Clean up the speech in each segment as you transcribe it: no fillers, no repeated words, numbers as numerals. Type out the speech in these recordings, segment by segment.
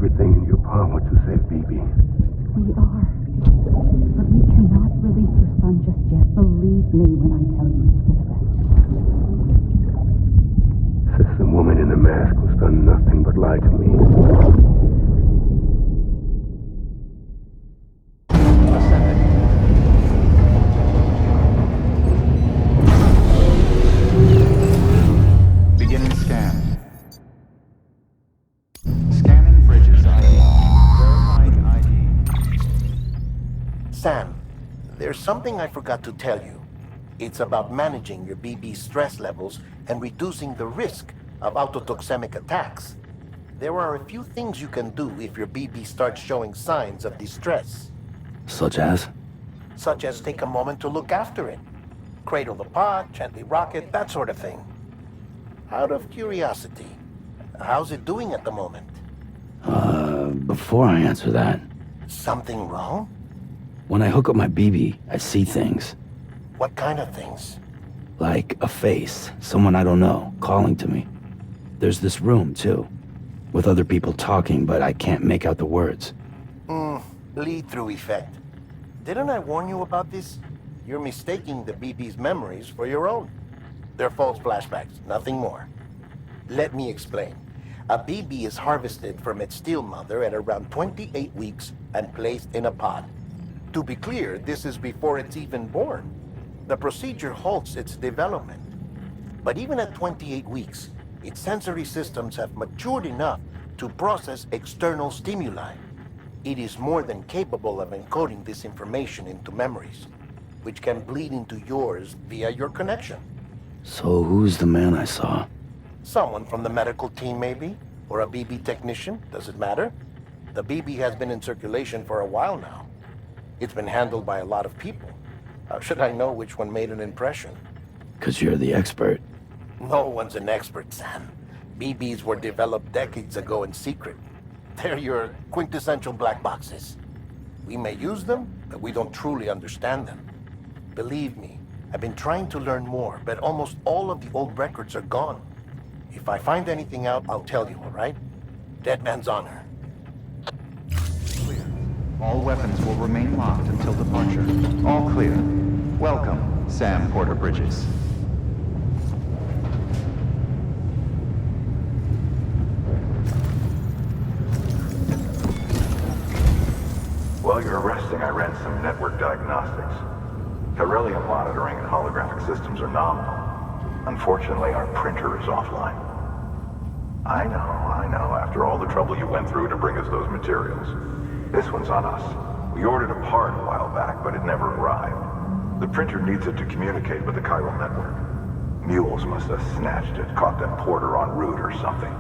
everything in your power to save BB. We are. But we cannot release your son just yet. Believe me when I tell you it's for the best. Says the woman in the mask who's done nothing but lie to me. Beginning scan. Scanning bridges ID. Verifying ID. Sam, there's something I forgot to tell you. It's about managing your BB stress levels and reducing the risk of autotoxemic attacks. There are a few things you can do if your BB starts showing signs of distress. Such as? Such as take a moment to look after it. Cradle the pot, gently rock it, that sort of thing. Out of curiosity, how's it doing at the moment? Before I answer that, Something wrong? when I hook up my BB, I see things. What kind of things? Like a face, someone I don't know, calling to me. There's this room, too, with other people talking, but I can't make out the words. Lead-through effect. Didn't I warn you about this? You're mistaking the BB's memories for your own. They're false flashbacks, nothing more. Let me explain. A BB is harvested from its steel mother at around 28 weeks and placed in a pod. To be clear, this is before it's even born. The procedure halts its development. But even at 28 weeks, its sensory systems have matured enough to process external stimuli. It is more than capable of encoding this information into memories, which can bleed into yours via your connection. So who's the man I saw? Someone from the medical team, maybe? Or a BB technician? Does it matter? The BB has been in circulation for a while now. It's been handled by a lot of people. How should I know which one made an impression? 'Cause you're the expert. No one's an expert, Sam. BBs were developed decades ago in secret. They're your quintessential black boxes. We may use them, but we don't truly understand them. Believe me, I've been trying to learn more, but almost all of the old records are gone. If I find anything out, I'll tell you, all right? Dead man's honor. Clear. All weapons will remain locked until departure. All clear. Welcome, Sam Porter Bridges. While you're resting, I ran some network diagnostics. Beryllium monitoring and holographic systems are nominal. Unfortunately, our printer is offline. I know, after all the trouble you went through to bring us those materials. This one's on us. We ordered a part a while back, but it never arrived. The printer needs it to communicate with the chiral network. Mules must have snatched it, caught that porter en route or something.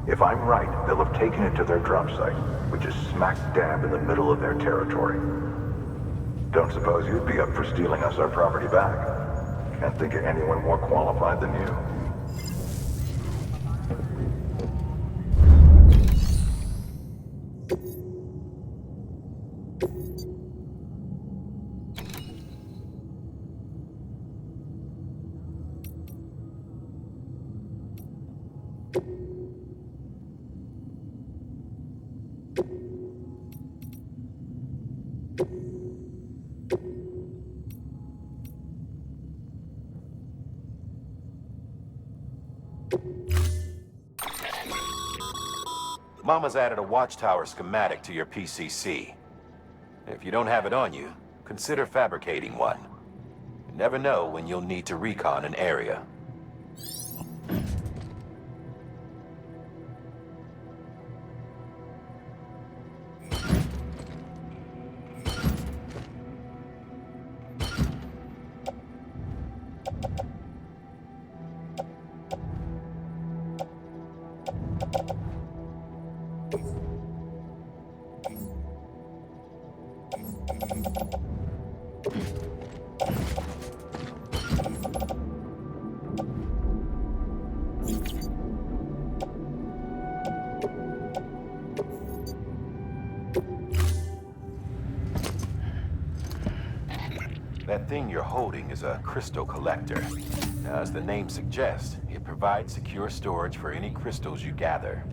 If I'm right, they'll have taken it to their drop site, which is smack dab in the middle of their territory. Don't suppose you'd be up for stealing us our property back? Can't think of anyone more qualified than you. Mama's added a watchtower schematic to your PCC. If you don't have it on you, consider fabricating one. You never know when you'll need to recon an area. That thing you're holding is a crystal collector. Now, as the name suggests, it provides secure storage for any crystals you gather.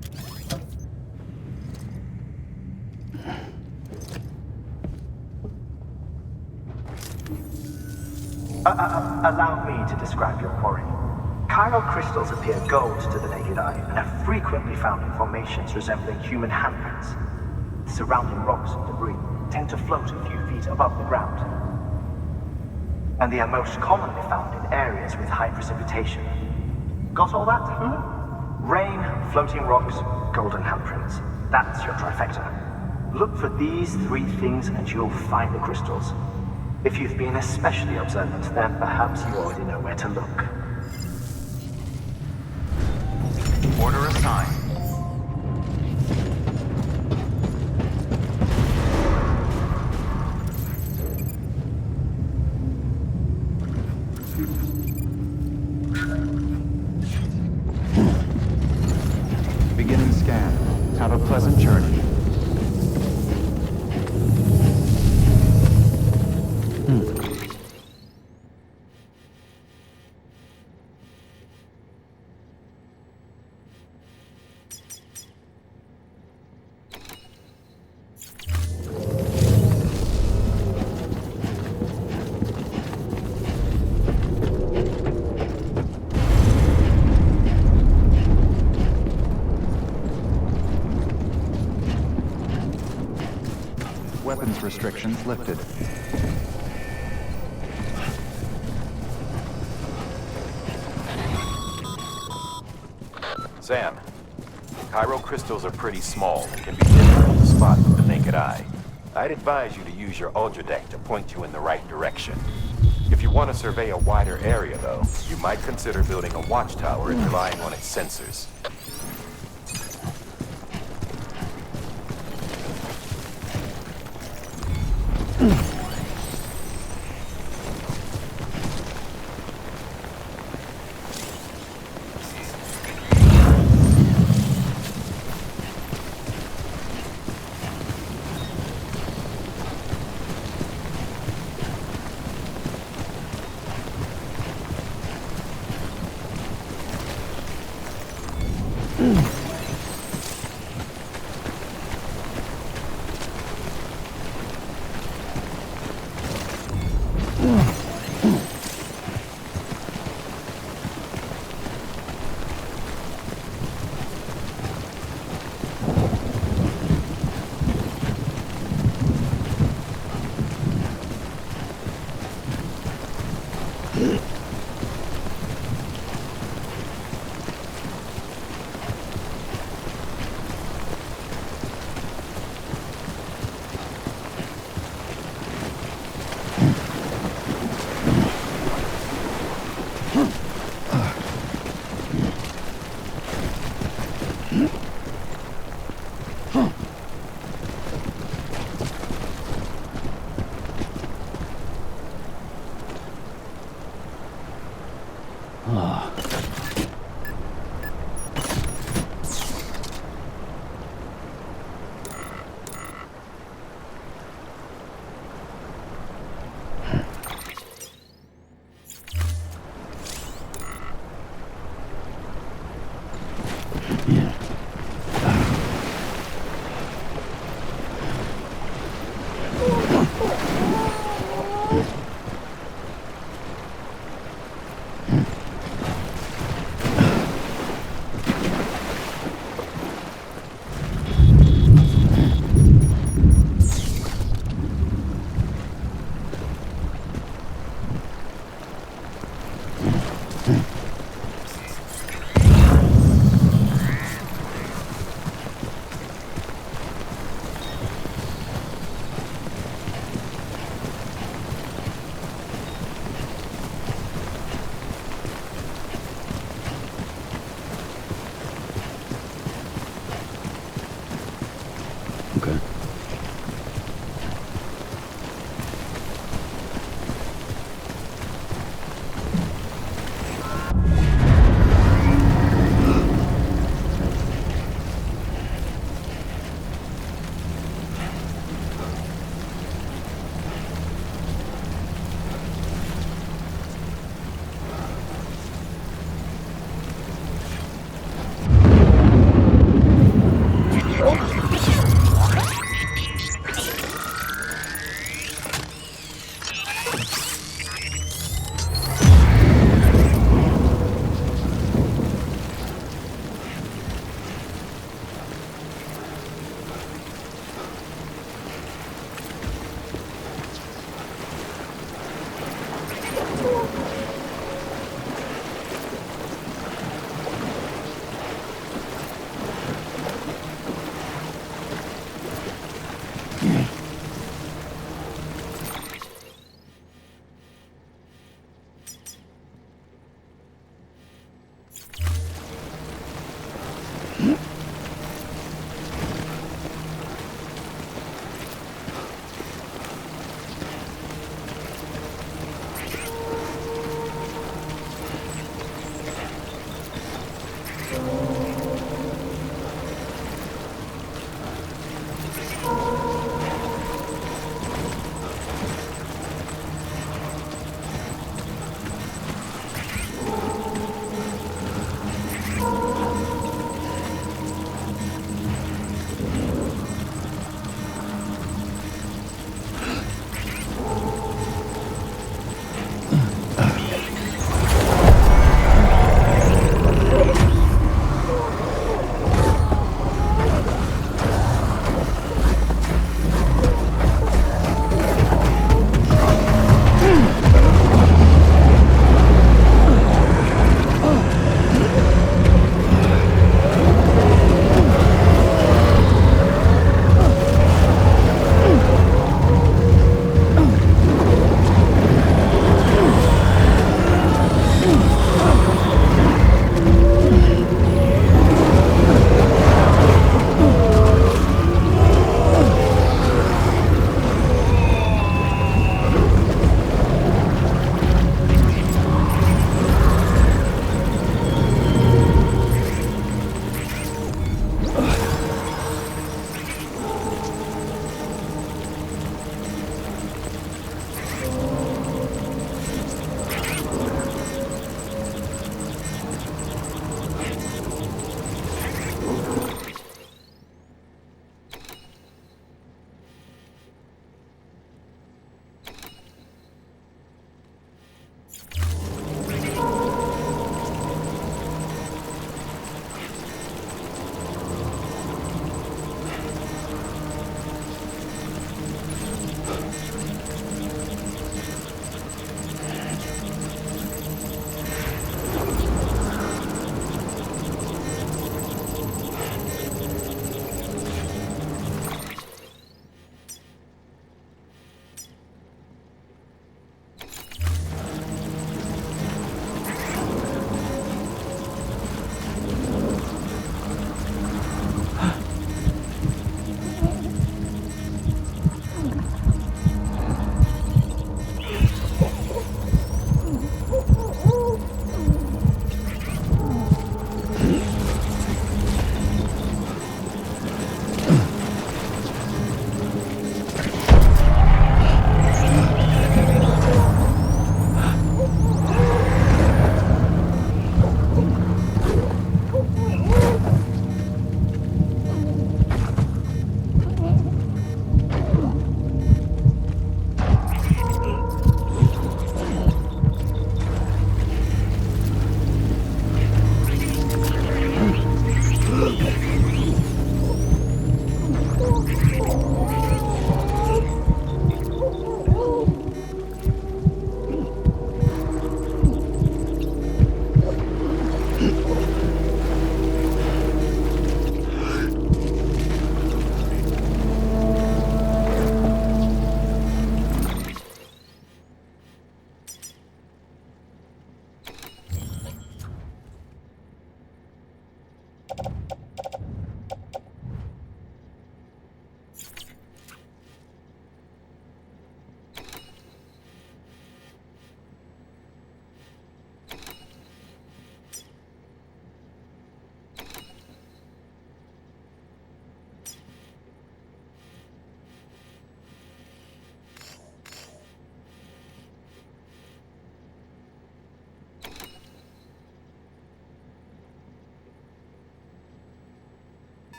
Allow me to describe your quarry. Chiral crystals appear gold to the naked eye and are frequently found in formations resembling human handprints. Surrounding rocks and debris tend to float a few feet above the ground. And they are most commonly found in areas with high precipitation. Got all that? Rain, floating rocks, golden handprints. That's your trifecta. Look for these three things and you'll find the crystals. If you've been especially observant, then perhaps you already know where to look. Order assigned. Beginning scan. Have a pleasant journey. Weapons restrictions lifted. Sam, chiral crystals are pretty small and can be difficult to spot with the naked eye. I'd advise you to use your ultradeck to point you in the right direction. If you want to survey a wider area, though, you might consider building a watchtower and relying on its sensors.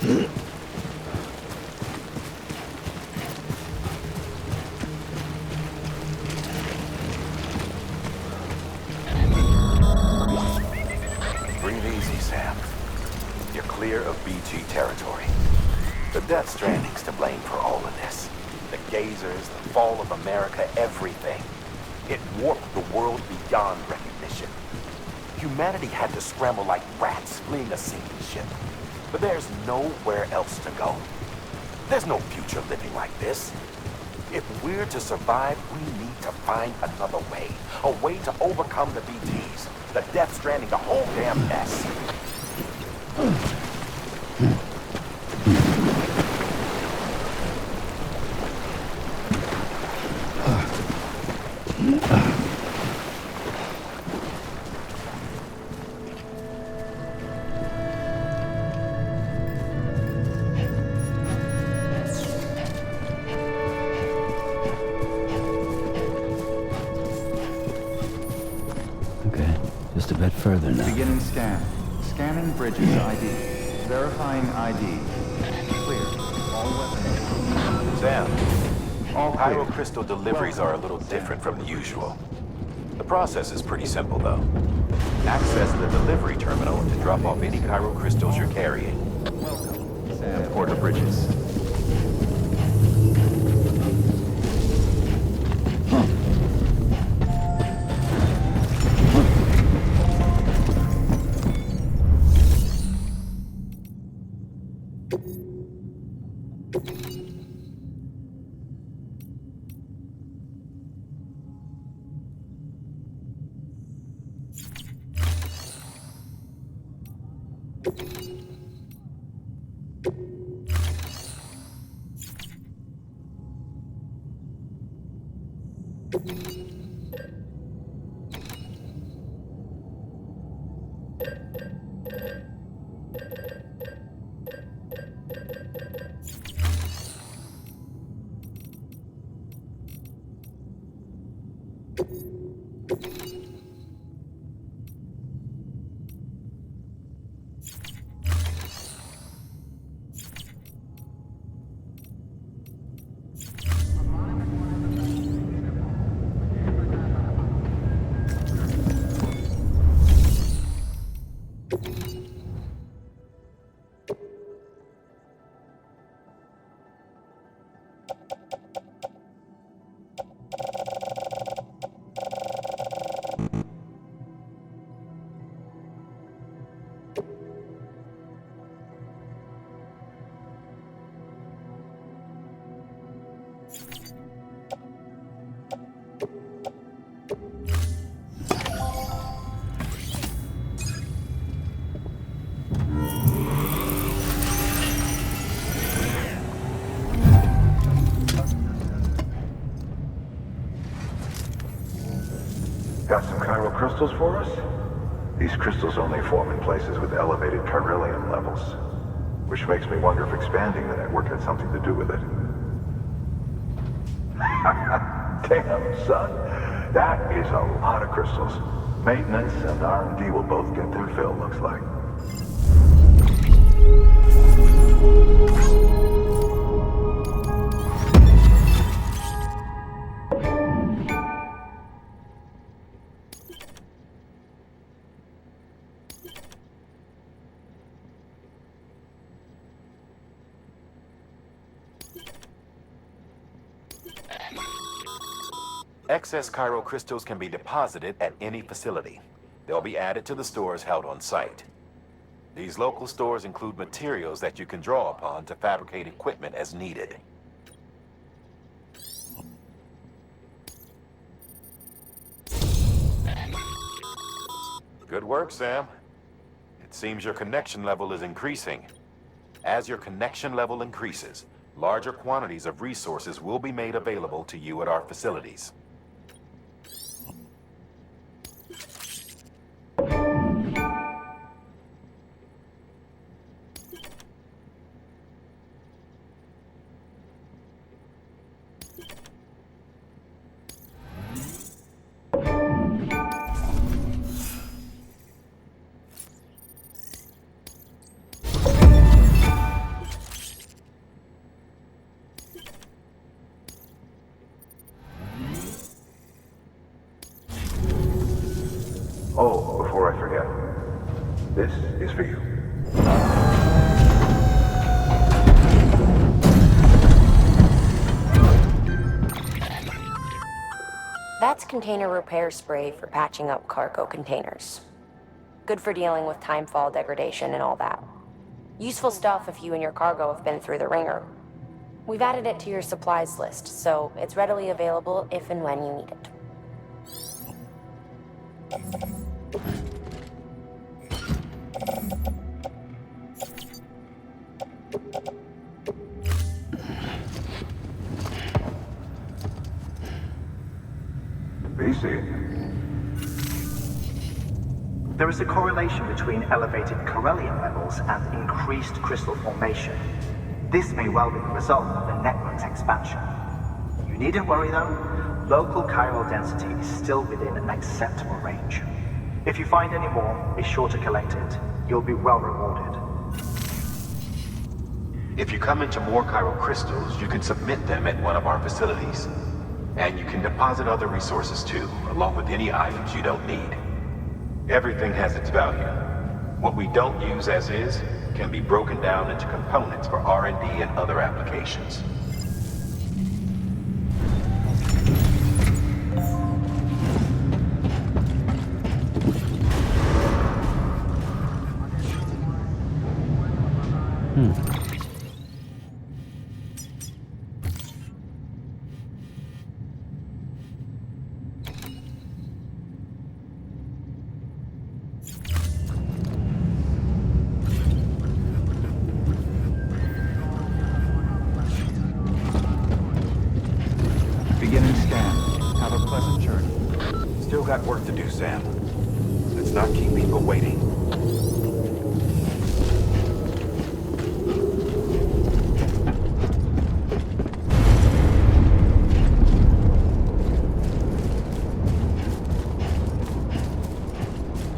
Breathe easy, Sam. You're clear of BG territory. The Death Stranding's to blame for all of this. The gazers, the fall of America, everything. It warped the world beyond recognition. Humanity had to scramble like rats fleeing a sinking ship. But there's nowhere else to go. There's no future living like this. If we're to survive, we need to find another way. A way to overcome the BTs, the Death Stranding, the whole damn mess. Okay, just a bit further now. Beginning scan. Scanning Bridges ID. Verifying ID. Clear. All weapons. Sam, All clear. chiral crystal deliveries are a little different from the usual. The process is pretty simple, though. Access the delivery terminal to drop off any chiral crystals you're carrying. Welcome, Sam Porter Bridges. Got some chiral crystals for us? These crystals only form in places with elevated chiralium levels, which makes me wonder if expanding the network had something to do with it. Damn, son. That is a lot of crystals. Maintenance and R&D will both get their fill, looks like. Excess chiral crystals can be deposited at any facility. They'll be added to the stores held on site. These local stores include materials that you can draw upon to fabricate equipment as needed. Good work, Sam. It seems your connection level is increasing. As your connection level increases, larger quantities of resources will be made available to you at our facilities. That's container repair spray for patching up cargo containers. Good for dealing with timefall degradation and all that. Useful stuff if you and your cargo have been through the ringer. We've added it to your supplies list, so it's readily available if and when you need it. BC. There is a correlation between elevated chiralium levels and increased crystal formation. This may well be the result of the network's expansion. You needn't worry though, local chiral density is still within an acceptable range. If you find any more, be sure to collect it. You'll be well rewarded. If you come into more chiral crystals, you can submit them at one of our facilities. And you can deposit other resources too, along with any items you don't need. Everything has its value. What we don't use as is can be broken down into components for R&D and other applications. Beginning scan. Have a pleasant journey. Still got work to do, Sam. Let's not keep people waiting.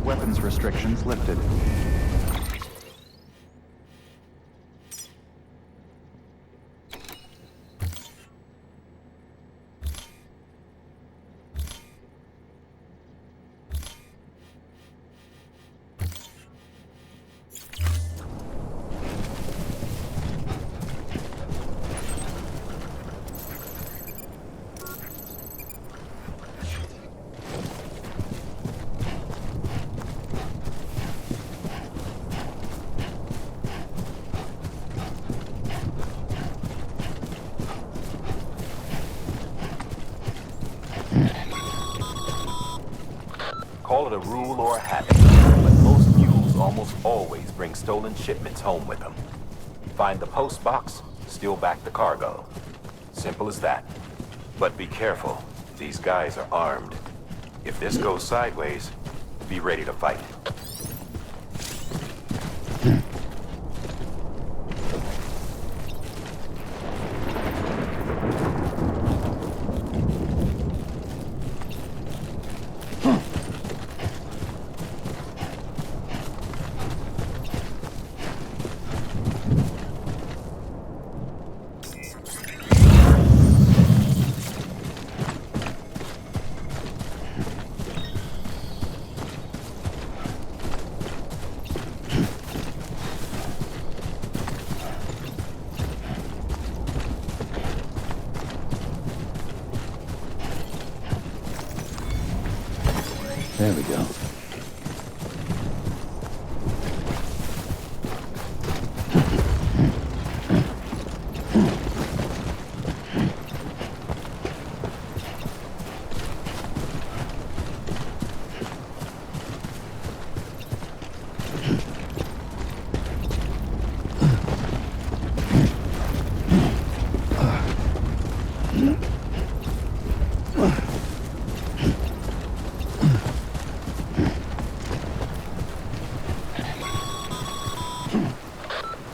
Weapons restrictions lifted. Call it a rule or a habit, but most mules almost always bring stolen shipments home with them. Find the post box, steal back the cargo. Simple as that. But be careful. These guys are armed. If this goes sideways, be ready to fight. There we go.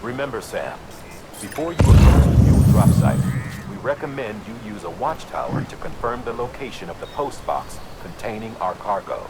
Remember, Sam, before you approach the fuel drop site, we recommend you use a watchtower to confirm the location of the post box containing our cargo.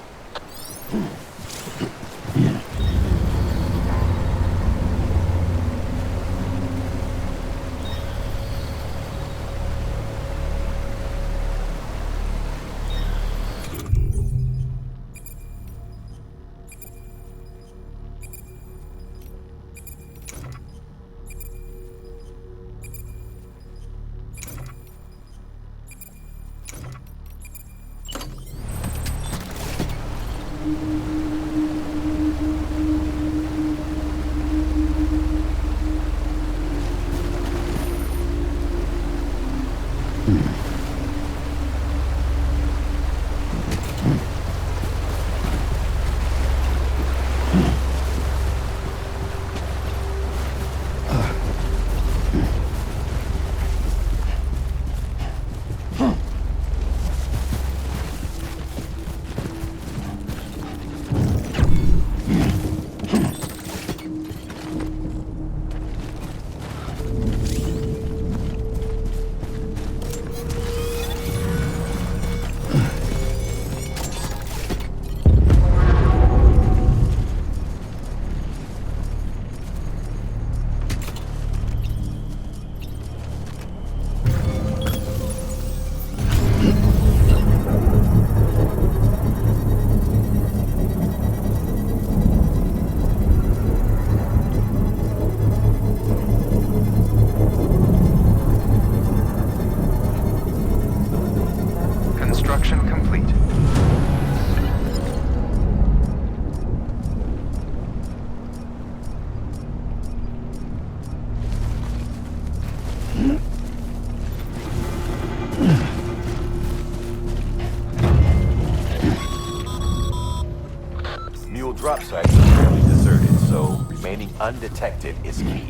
drop sites are fairly deserted, so remaining undetected is key.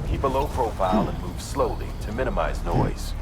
Keep a low profile and move slowly to minimize noise.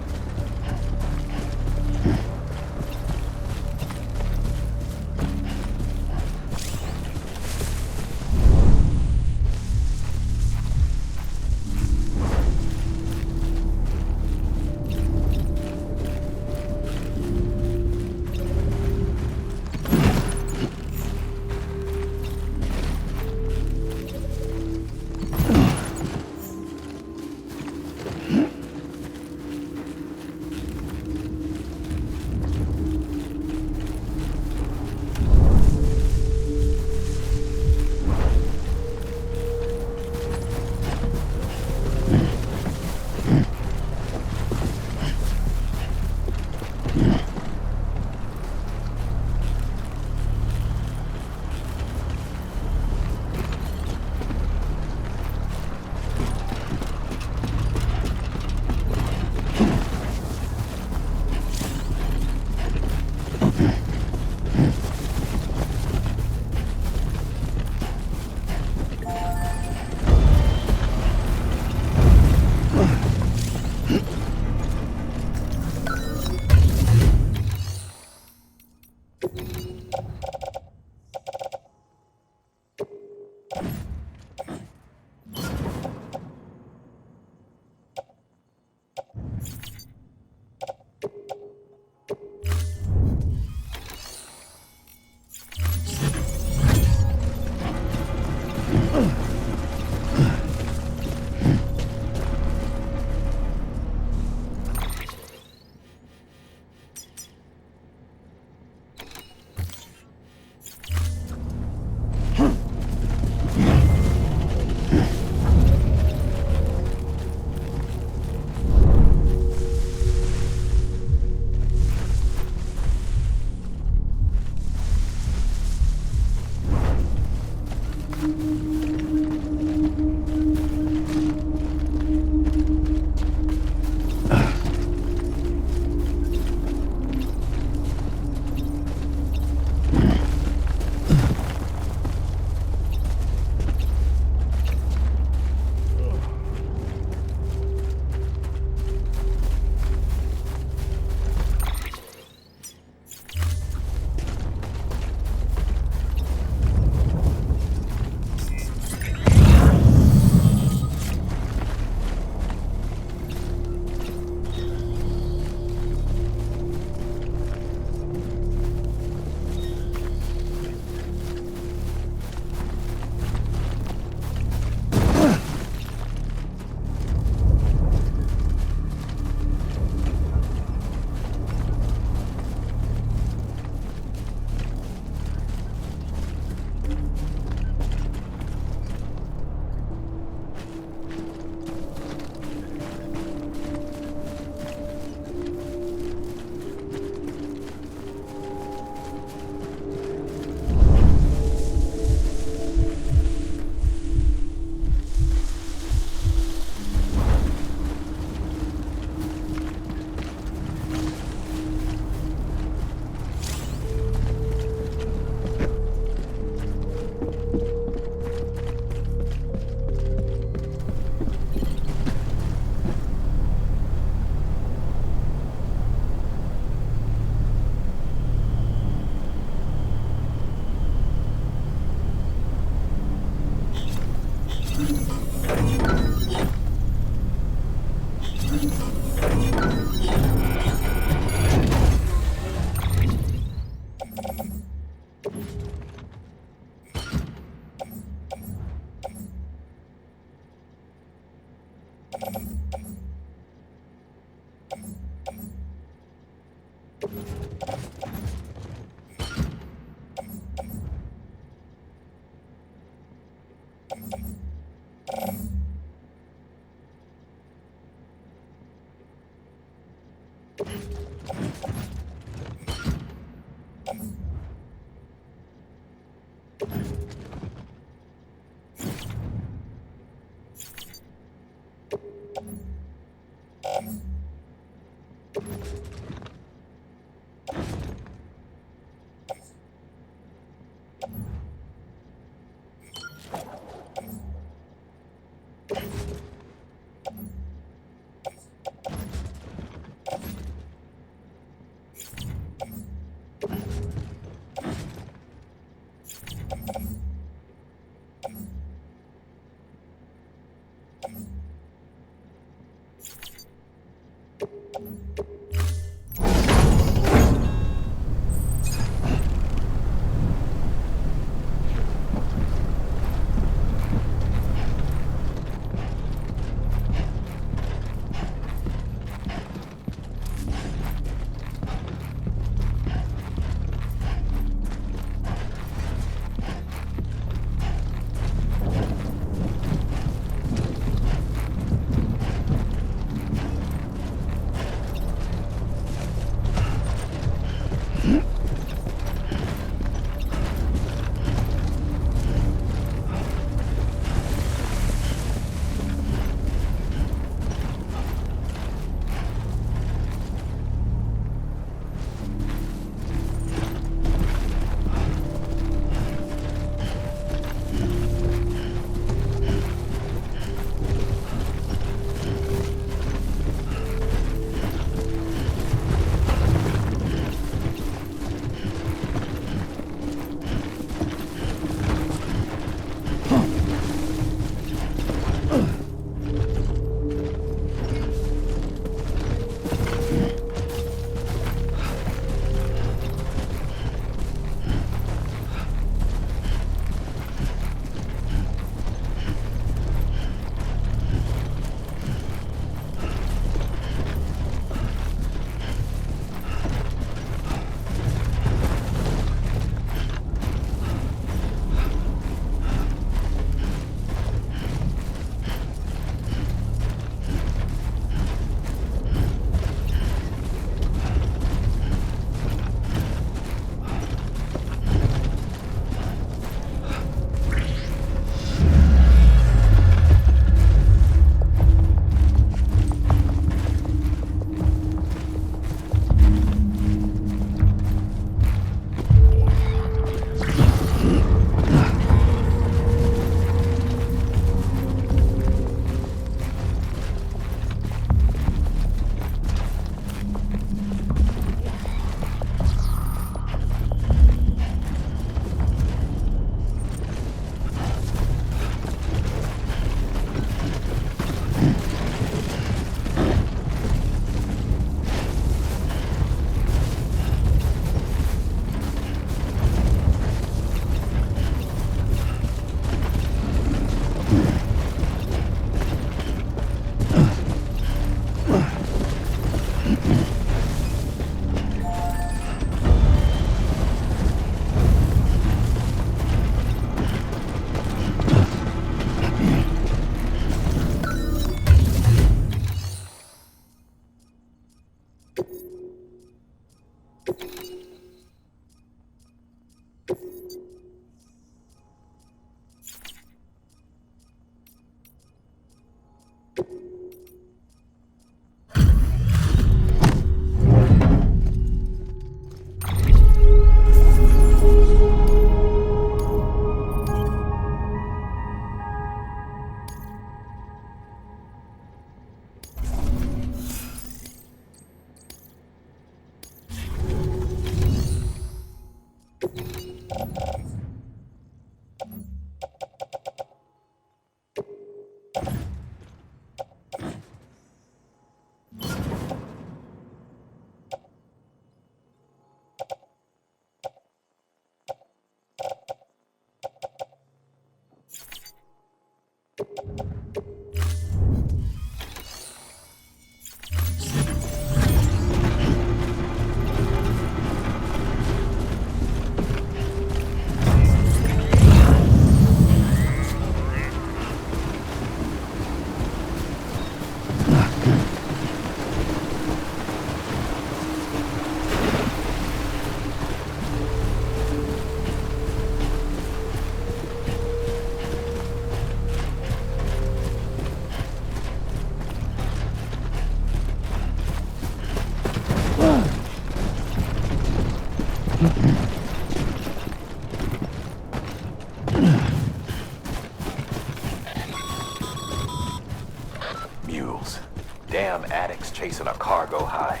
Damn addicts chasing a cargo high.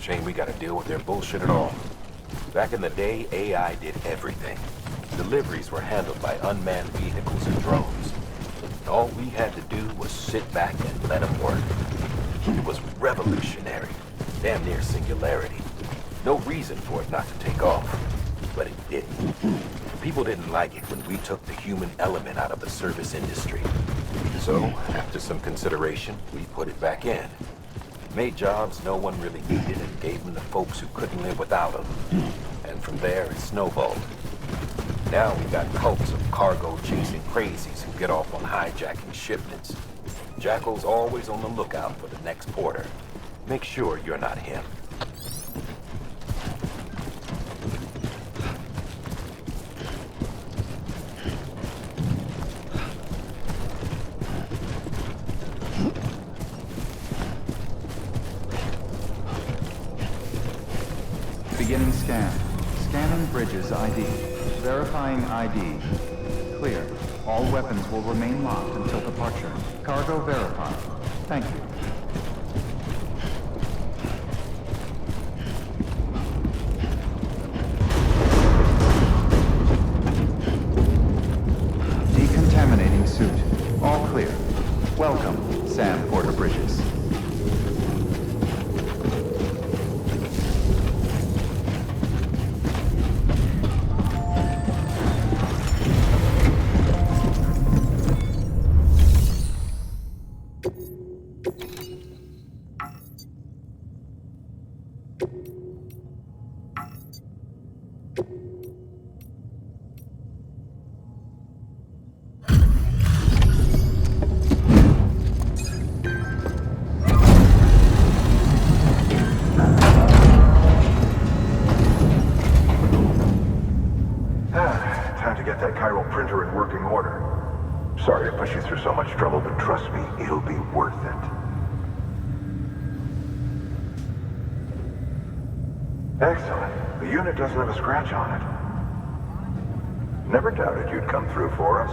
Shame we gotta deal with their bullshit at all. Back in the day, AI did everything. Deliveries were handled by unmanned vehicles and drones. All we had to do was sit back and let them work. It was revolutionary. Damn near singularity. No reason for it not to take off. But it didn't. People didn't like it when we took the human element out of the service industry. So, after some consideration, we put it back in. Made jobs no one really needed and gave them to folks who couldn't live without them. And from there, it snowballed. Now we got cults of cargo-chasing crazies who get off on hijacking shipments. Jackal's always on the lookout for the next porter. Make sure you're not him. Beginning scan. Scanning bridges ID. Verifying ID. Clear. All weapons will remain locked until departure. Cargo verified. Thank you. Decontaminating suit. All clear. Welcome, Sam Porter Bridges. Time to get that chiral printer in working order. Sorry to push you through so much trouble, but trust me, it'll be worth it. Excellent. The unit doesn't have a scratch on it. Never doubted you'd come through for us.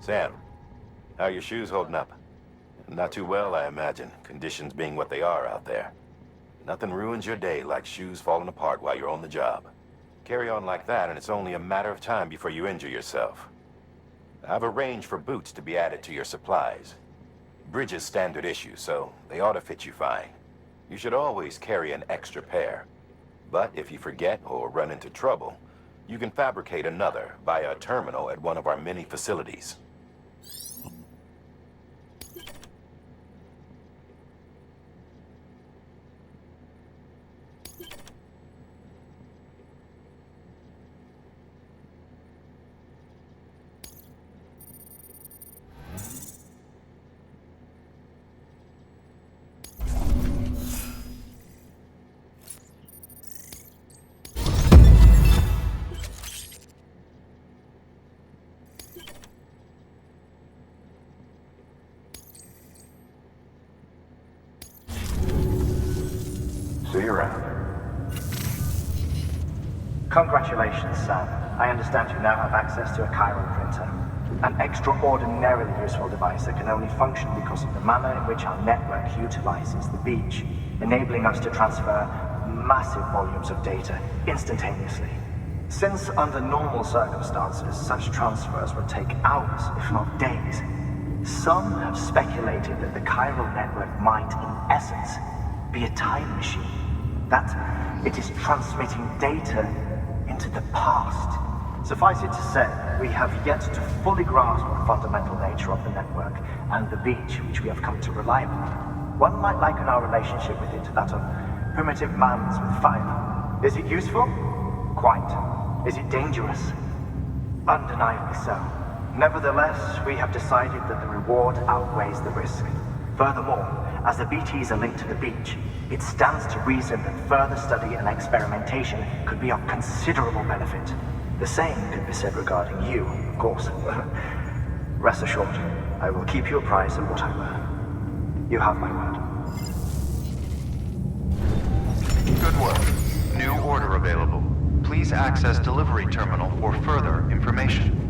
Sam, how are your shoes holding up? Not too well, I imagine, conditions being what they are out there. Nothing ruins your day like shoes falling apart while you're on the job. Carry on like that, and it's only a matter of time before you injure yourself. I've arranged for boots to be added to your supplies. Bridges standard issue, so they ought to fit you fine. You should always carry an extra pair. But if you forget or run into trouble, you can fabricate another via a terminal at one of our many facilities. See you around. Congratulations, Sam. I understand you now have access to a chiral printer. An extraordinarily useful device that can only function because of the manner in which our network utilizes the beach, enabling us to transfer massive volumes of data instantaneously. Since under normal circumstances, such transfers would take hours, if not days, some have speculated that the chiral network might, in essence, be a time machine. That it is transmitting data into the past. Suffice it to say, we have yet to fully grasp the fundamental nature of the network and the beach which we have come to rely upon. One might liken our relationship with it to that of primitive mans with fire. Is it useful? Quite. Is it dangerous? Undeniably so. Nevertheless, we have decided that the reward outweighs the risk. Furthermore, as the BTs are linked to the beach, it stands to reason that further study and experimentation could be of considerable benefit. The same could be said regarding you, of course. Rest assured, I will keep you apprised of what I learn. You have my word. Good work. New order available. Please access delivery terminal for further information.